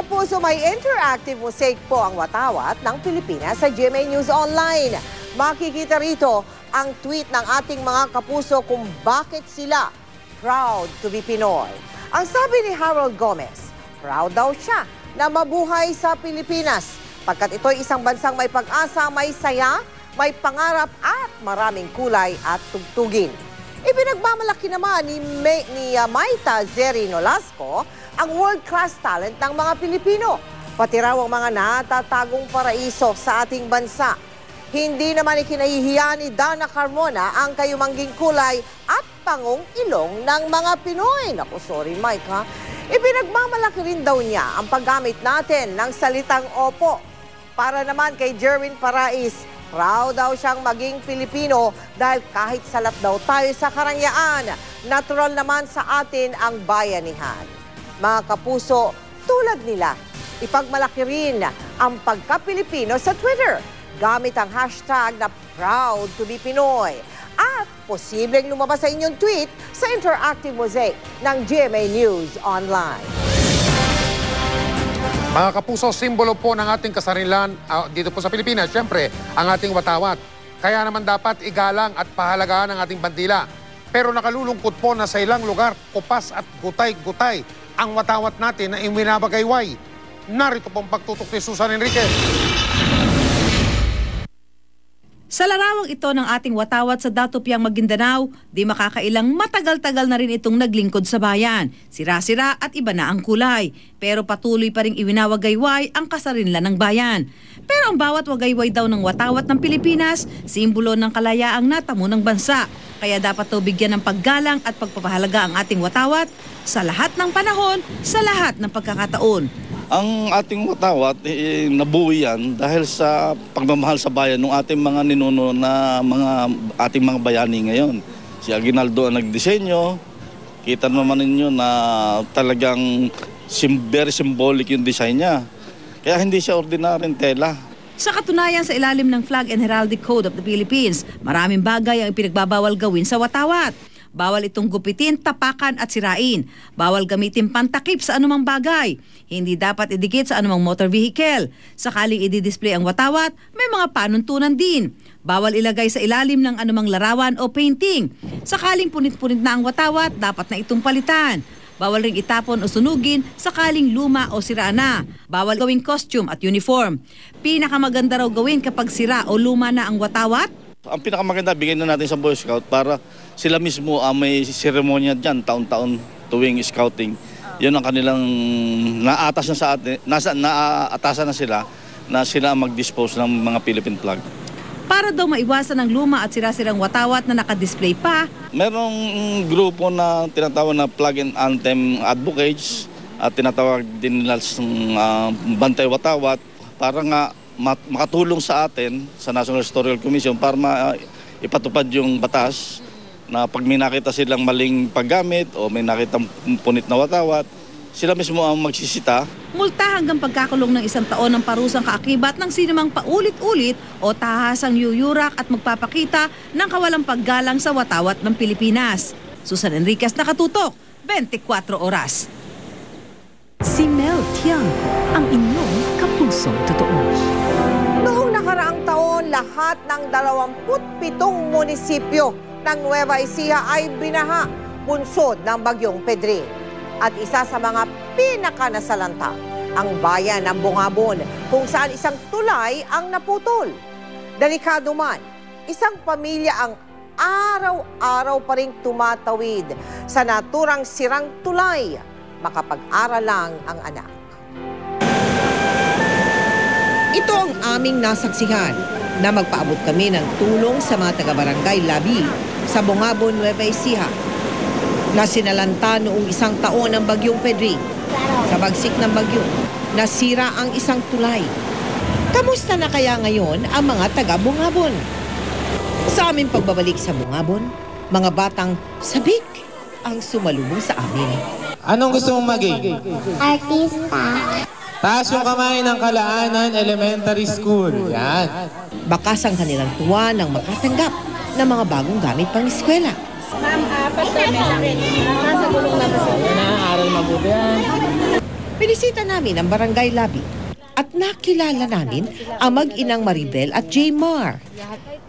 kapuso, may interactive mosaic po ang watawat ng Pilipinas sa GMA News Online. Makikita rito ang tweet ng ating mga kapuso kung bakit sila proud to be Pinoy. Ang sabi ni Harold Gomez, proud daw siya na mabuhay sa Pilipinas pagkat ito'y isang bansang may pag-asa, may saya, may pangarap at maraming kulay at tugtugin. Ipinagmamalaki naman ni Maita Zeri Nolasco ang world-class talent ng mga Pilipino, pati raw ang mga natatagong paraiso sa ating bansa. Hindi naman ikinahihiya ni Dana Carmona ang kayumangging kulay at pangong ilong ng mga Pinoy. Naku, sorry Mike ha. Ipinagmamalaki rin daw niya ang paggamit natin ng salitang opo. Para naman kay Jerwin Parais, proud daw siyang maging Pilipino dahil kahit salat daw tayo sa karangyaan, natural naman sa atin ang bayanihan. Mga kapuso, tulad nila, ipagmalaki rin ang pagka-Pilipino sa Twitter gamit ang hashtag na Proud to be Pinoy. At posibleng lumabas sa inyong tweet sa interactive mosaic ng GMA News Online. Mga kapuso, simbolo po ng ating kasarilan dito po sa Pilipinas, siyempre, ang ating watawat. Kaya naman dapat igalang at pahalagaan ang ating bandila. Pero nakalulungkot po na sa ilang lugar, kupas at gutay-gutay ang watawat natin na iminabagayway. Narito pong pagtutok ni Susan Enriquez. Sa larawang ito ng ating watawat sa Datupiang Maguindanao, di makakailang matagal-tagal na rin itong naglingkod sa bayan. Sira-sira at iba na ang kulay. Pero patuloy pa rin iwinawagayway ang kasarinlan ng bayan. Pero ang bawat wagayway daw ng watawat ng Pilipinas, simbolo ng kalayaang natamo ng bansa. Kaya dapat daw bigyan ng paggalang at pagpapahalaga ang ating watawat sa lahat ng panahon, sa lahat ng pagkakataon. Ang ating watawat, nabuo yan dahil sa pagmamahal sa bayan ng ating mga ninuno na ating mga bayani ngayon. Si Aguinaldo ang nagdisenyo. Kita naman ninyo na talagang very symbolic yung design niya. Kaya hindi siya ordinaryong tela. Sa katunayan, sa ilalim ng Flag and Heraldic Code of the Philippines, maraming bagay ang ipinagbabawal gawin sa watawat. Bawal itong gupitin, tapakan at sirain. Bawal gamitin pantakip sa anumang bagay. Hindi dapat idikit sa anumang motor vehicle. Sakaling i-display ang watawat, may mga panuntunan din. Bawal ilagay sa ilalim ng anumang larawan o painting. Sakaling punit-punit na ang watawat, dapat na itong palitan. Bawal ring itapon o sunugin sakaling luma o sira na. Bawal gawing costume at uniform. Pinakamaganda raw gawin kapag sira o luma na ang watawat. Ang pinakamaganda, bigyan na natin sa Boy Scout para sila mismo may seremonya dyan taon-taon tuwing scouting. Yun ang kanilang naatas na sa atin, naatasan na sila mag-dispose ng mga Philippine flag. Para daw maiwasan ang luma at sira-sirang watawat na nakadisplay pa, merong grupo na tinatawag na Flag and Anthem Advocates at tinatawag din nila Bantay Watawat para nga makatulong sa atin sa National Historical Commission para ipatupad yung batas na pag may nakita silang maling paggamit o may nakitang punit na watawat, sila mismo ang magsisita. Multa hanggang pagkakulong ng 1 taon ng parusang kaakibat ng sinumang paulit-ulit o tahasang yuyurak at magpapakita ng kawalang paggalang sa watawat ng Pilipinas. Susan Enriquez, Nakatutok, 24 Oras. Si Mel Tiangco, ang inyong kapusong totoo. Noong nakaraang taon, lahat ng 27 munisipyo ng Nueva Ecija ay binaha bunsod ng Bagyong Pedring. At isa sa mga pinakanasalanta, ang bayan ng Bungabon, kung saan isang tulay ang naputol. Delikado man, isang pamilya ang araw-araw pa ring tumatawid sa naturang sirang tulay. Makapag-aral lang ang anak. Ito ang aming nasaksihan na magpaabot kami ng tulong sa mga taga-barangay Labi sa Bungabon, Nueva Ecija na sinalanta noong 1 taon ng Bagyong Pedring. Sa bagsik ng bagyo, nasira ang isang tulay. Kamusta na kaya ngayon ang mga taga-Bungabon? Sa aming pagbabalik sa Bungabon, mga batang sabik ang sumalubong sa amin. Anong gusto mong maging? Artista. Taas yung kamay ng Kalaanan Elementary School. Yan. Bakas ang kanilang tuwa nang makatanggap ng mga bagong gamit pang eskwela. Ma'am, pastor, may sakit. Nasa gulong na ba siya? Naaral mabuti yan. Pinisita namin ang barangay lobby at nakilala namin ang mag-inang Maribel at Jmar.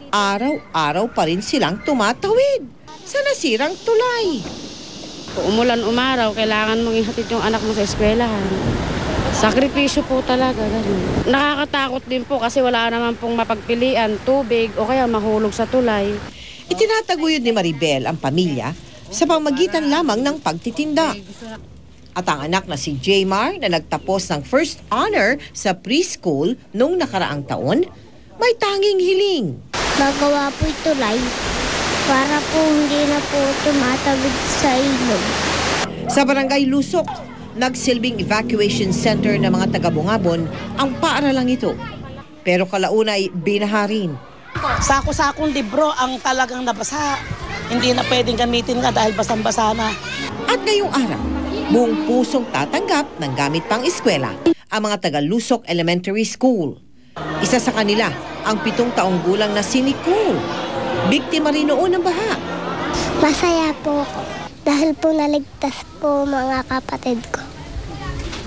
Araw-araw pa rin silang tumatawid sa nasirang tulay. Umulan umaraw, kailangan mong ihatid yung anak mo sa eskwelahan. Sakripisyo po talaga. Ganun. Nakakatakot din po kasi wala naman pong mapagpilian, tubig o kaya mahulog sa tulay. Itinataguyod ni Maribel ang pamilya sa pamamagitan lamang ng pagtitinda. At ang anak na si Jmar na nagtapos ng first honor sa preschool noong nakaraang taon, may tanging hiling. Magawa po ito live para po hindi na po tumatawid sa ilog. Sa barangay Lusok, nagsilbing evacuation center ng mga taga-Bungabon ang paaralang ito. Pero kalaunay binaharin. Sako-sakong libro ang talagang nabasa. Hindi na pwedeng gamitin nga dahil basang-basa na. At ngayong araw, buong pusong tatanggap ng gamit pang eskwela ang mga taga-Lusok Elementary School. Isa sa kanila ang 7 taong gulang na si Nicole. Biktima rin noon ng baha. Masaya po ako dahil po naligtas po mga kapatid ko.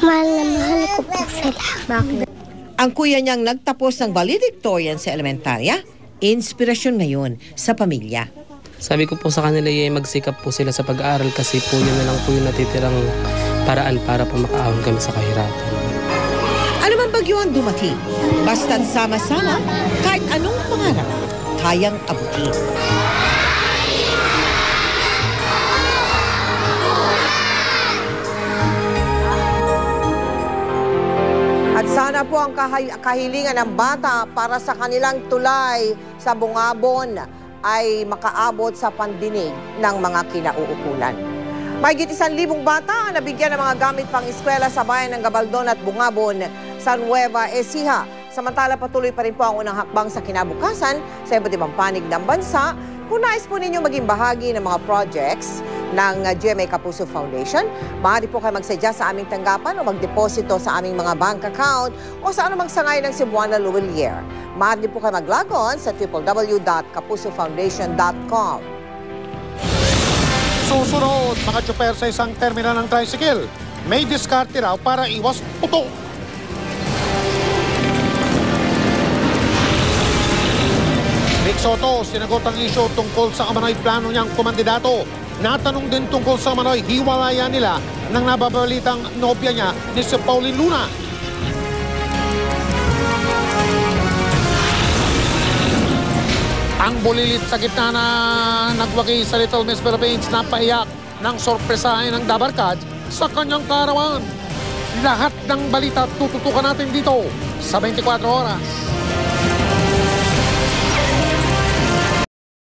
Mahal na mahal ko po sila. Bakit? Ang kuya niyang nagtapos ng valedictorian sa elementarya, inspirasyon ngayon sa pamilya. Sabi ko po sa kanila magsikap po sila sa pag-aaral kasi po yun na lang po yung natitirang paraan para pa makaahon kami sa kahirapan. Ano man bagyo ang dumating, basta't sama-sama, kahit anong pangarap, kayang abutin. At sana po ang kahilingan ng bata para sa kanilang tulay sa Bungabon ay makaabot sa pandinig ng mga kinauukulan. Mahigit 1,000 bata ang nabigyan ng mga gamit pang eskwela sa bayan ng Gabaldon at Bungabon sa Nueva Ecija. Samantala patuloy pa rin po ang unang hakbang sa kinabukasan sa iba't ibang panig ng bansa. Kung nais po ninyo maging bahagi ng mga projects ng GMA Kapuso Foundation, maaari po kayo magsadya sa aming tanggapan o magdeposito sa aming mga bank account o sa anumang sangay ng Cebuana Luwilier. Maaari po kayo mag-log-on sa www.kapusofoundation.com. Susunod, mga tsuper sa isang terminal ng tricycle. May diskarte raw para iwas puto. Rick Soto, sinagot ang isyo tungkol sa umano'y plano niyang kumandidato. Natanong din tungkol sa umano'y hiwalayan nila nang nababalitang nobya niya ni si Pauline Luna. Ang bulilit sa gitna na nagwagi sa Little Miss Philippines na paiyak ng sorpresahin ng Dabarkad sa kanyang karawan. Lahat ng balita tututukan natin dito sa 24 oras.